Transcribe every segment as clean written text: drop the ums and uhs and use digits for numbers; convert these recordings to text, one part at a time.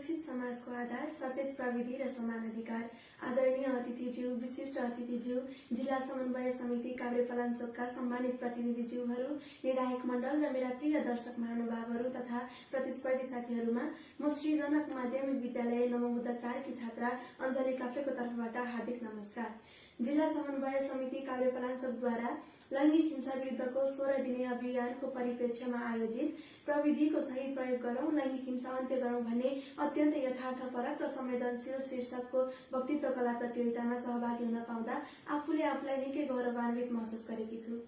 सुरक्षित समाजको आधार सचेत प्रविधि र समान अधिकार। आदरणीय अतिथिज्यू, विशिष्ट अतिथिज्यू, जिल्ला समन्वय समिति काभ्रेपलाञ्चोकका सम्मानित प्रतिनिधिज्यूहरू, निर्णायक मण्डल र मेरा प्रिय दर्शक महानुभावहरू तथा प्रतिस्पर्धी साथीहरूमा म श्री जनक माध्यमिक विद्यालय नवोदय 4 की छात्रा अञ्जली काफ्लेको तर्फबाट हार्दिक नमस्कार। जिल्ला समन्वय समिति काभ्रेपलाञ्चोकद्वारा लैंगिक हिंसा विरुद्धको 16 दिने अभियानको परिप्रेक्ष्यमा आयोजित प्रविधिको सही प्रयोग गरौं, लैंगिक हिंसा अन्त्य गरौं भन्ने अत्यन्त यथार्थपरक र संवेदनशील शीर्षकको वक्तित्व कला प्रतियोगितामा सहभागी हुन पाउँदा आफूले आफूलाई निकै गौरवान्वित महसुस गरेकी छु।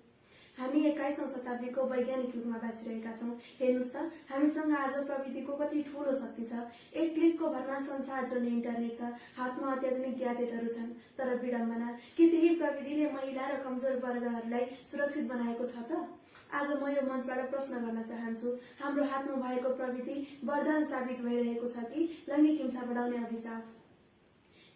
हामी 21औं शताब्दीको वैज्ञानिक युगमा बाँचिरहेका छौं। हेर्नुस् त, हामीसँग आज प्रविधिको कति ठूलो शक्ति छ। एक क्लिकको भरमा संसार जोड्ने इन्टरनेट छ, हातमा अत्याधुनिक ग्याजेटहरू छन्। तर विडम्बना के त्यही प्रविधिले महिला र कमजोर वर्गहरूलाई सुरक्षित बनाएको छ त? आज म यो मञ्चबाट प्रश्न गर्न चाहन्छु, हाम्रो हातमा भएको प्रविधि वरदान साबित भइरहेको छ कि लैंगिक हिंसा बढाउने अभिशाप?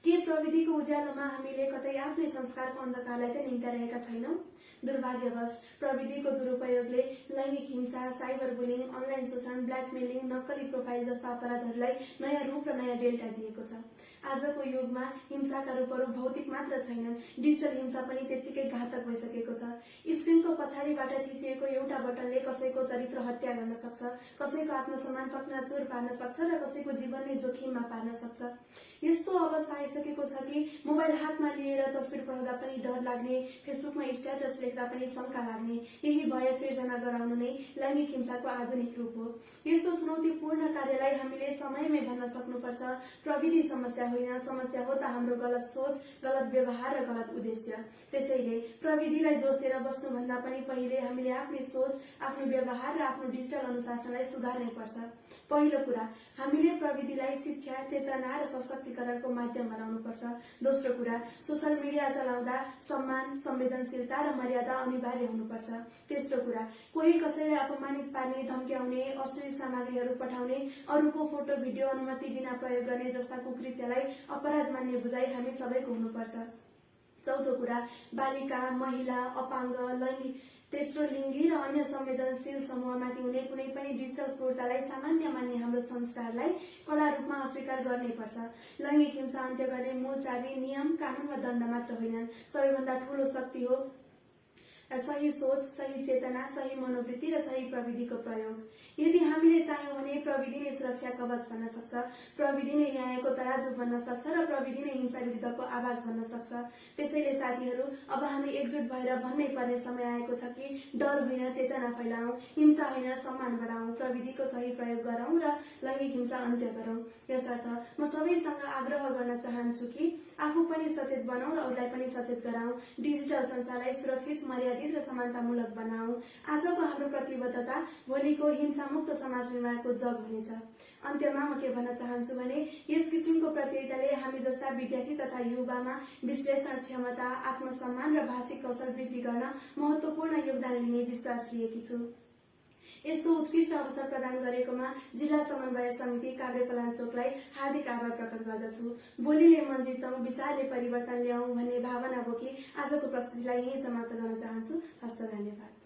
के प्रविधिको उज्यालोमा हामीले कतै आफ्नै संस्कारको अन्धकारलाई त निम्त्यारहेका छैनौं? दुर्भाग्यवश प्रविधिको दुरुपयोगले लैंगिक हिंसा, साइबर बुलिङ, अनलाइन शोषण, ब्ल्याकमेलिङ, नक्कली प्रोफाइल जस्ता अपराधहरूलाई नयाँ रूप र नयाँ डेल्टा दिएको छ। आजको युगमा हिंसाका रूपहरू भौतिक मात्र छैनन्, डिजिटल हिंसा पनि त्यत्तिकै घातक भइसकेको छ। स्क्रिनको पछाडिबाट थिचिएको एउटा बटनले कसैको चरित्र हत्या गर्न सक्छ, कसैको आत्मसम्मान चकनाचुर पार्न सक्छ र कसैको जीवन नै जोखिममा पार्न सक्छ। यस्तो अवस्था आइसकेको छ कि मोबाइल हातमा लिएर तस्बिर पढाउँदा पनि डर लाग्ने, फेसबुकमा स्ट्याटस लेख्दा पनि शंका लाग्ने, यही भय सिर्जना गराउनु नै लैंगिक हिंसाको आधुनिक रूप हो। यस्तो चुनौतीपूर्ण कार्यलाई हामीले समयमै भन्न सक्नुपर्छ। प्रविधि समस्या होइन, समस्या हो त हाम्रो गलत सोच, गलत व्यवहार र गलत उद्देश्य। त्यसैले प्रविधिलाई दोष दिएर बस्नुभन्दा पनि पहिले हामीले आफ्नै सोच, आफ्नो व्यवहार र आफ्नो डिजिटल अनुशासनलाई सुधार्नै पर्छ। पहिलो कुरा, हामीले प्रविधिलाई शिक्षा, चेतना र सशक्तिकरणको माध्यम बनाउनुपर्छ। दोस्रो कुरा, सोशल मिडिया चलाउँदा सम्मान, संवेदनशीलता र मर्यादा अनिवार्य हुनुपर्छ। तेस्रो कुरा, कोही कसैलाई अपमानित पार्ने, धम्क्याउने, अश्लील सामग्रीहरू पठाउने, अरूको फोटो भिडियो अनुमति बिना प्रयोग गर्ने जस्ता कुकृत्यलाई अपराध मान्ने बुझाइ हामी सबैको हुनुपर्छ। चौथो कुरा, बालिका, महिला, अपाङ्ग, लैंगिक, तेस्रो लिङ्गी र अन्य संवेदनशील समूहमाथि हुने कुनै पनि डिजिटल क्रूरतालाई सामान्य मान्ने हाम्रो संस्कारलाई कड़ा रूपमा अस्वीकार गर्नै पर्छ। लैंगिक हिंसा अन्त्य गर्ने मूल चाबी नियम, कानून वा दण्ड मात्र होइनन्, सबैभन्दा ठूलो शक्ति हो सही सोच, सही चेतना, सही मनोवृत्ति र सही प्रविधिको प्रयोग। यदि हामीले चाह्यौं भने प्रविधि नै सुरक्षा कवच बन्न सक्छ, प्रविधि नै न्यायको तराजु बन्न सक्छ र प्रविधि नै हिंसा विरुद्धको आवाज बन्न सक्छ। त्यसैले साथीहरू, अब हामी एकजुट भएर भन्नै पर्ने समय आएको छ कि डर होइन, चेतना फैलाऊं, हिंसा होइन, सम्मान बढाऊं, प्रविधिको सही प्रयोग गरौं र लैंगिक हिंसा अन्त्य गरौं। यसर्थ म सबैसँग आग्रह गर्न चाहन्छु कि आफू पनि सचेत बनाऊं र अरूलाई पनि सचेत गराऊं। डिजिटल संसारलाई सुरक्षित, मर्यादित र समानतामूलक बनाऊ। आजको हाम्रो प्रतिबद्धता भोलिको हिंसामुक्त समाज निर्माणको जग हुनेछ। अन्त्यमा म के भन्न चाहन्छु भने, यस किसिमको प्रतियोगिताले हामी जस्ता विद्यार्थी तथा युवामा विश्लेषण क्षमता, आत्मसम्मान र भाषिक कौशल वृद्धि गर्न महत्वपूर्ण योगदान लिने विश्वास लिएकी छु। यस्तो उत्कृष्ट अवसर प्रदान गरेकोमा जिल्ला समन्वय समिति काभ्रेपलाञ्चोकलाई हार्दिक आभार प्रकट गर्दछु। बोलीले मन जितौं, विचारले परिवर्तन ल्याऊ भन्ने भावना बोकी आजको प्रस्तुतिलाई यही समाप्त गर्न चाहन्छु। हस्त, धन्यवाद।